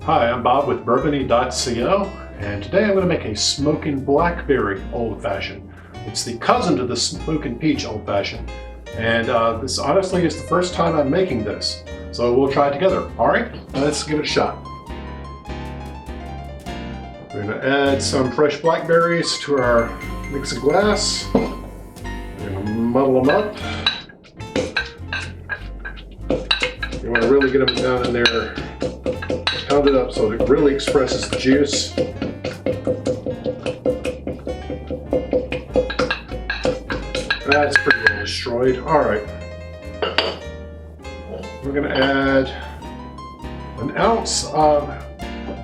Hi, I'm Bob with Bourbony.co, and today I'm going to make a Smokin Blackberry Old Fashioned. It's the cousin to the Smokin Peach Old Fashioned, and this honestly is the first time I'm making this, so we'll try it together. All right, let's give it a shot. We're going to add some fresh blackberries to our mixing glass. We're going to muddle them up. You want to really get them down in there, pound it up so it really expresses the juice. That's pretty well destroyed. All right. We're going to add an ounce of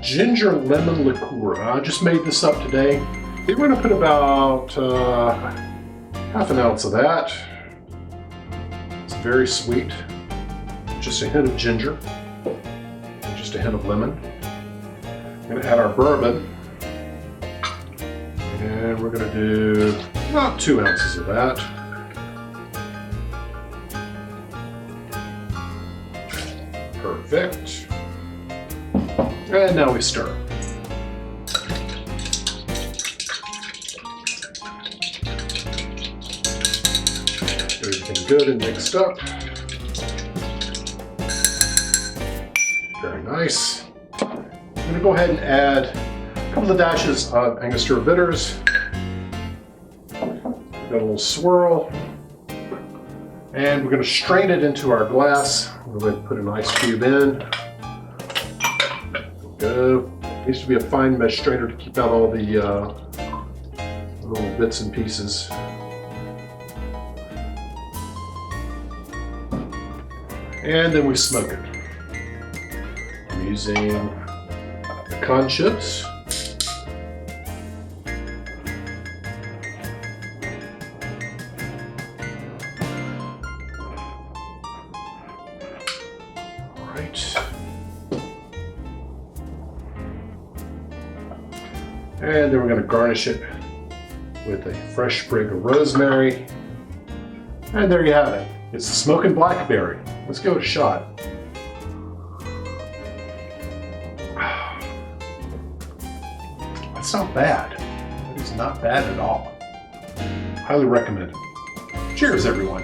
ginger lemon liqueur. I just made this up today. We're going to put about half an ounce of that. It's very sweet. Just a hint of ginger. And just a hint of lemon. We're going to add our bourbon. And we're going to do about 2 ounces of that. Perfect. And now we stir. Everything good and mixed up. Very nice. I'm going to go ahead and add a couple of dashes of Angostura bitters. Got a little swirl. And we're going to strain it into our glass. We're going to put an ice cube in. There we go. It needs to be a fine mesh strainer to keep out all the little bits and pieces. And then we smoke it. I'm using pecan chips. And then we're going to garnish it with a fresh sprig of rosemary. And there you have it. It's the Smokin Blackberry. Let's give it a shot. That's not bad. It is not bad at all. Highly recommend it. Cheers, everyone.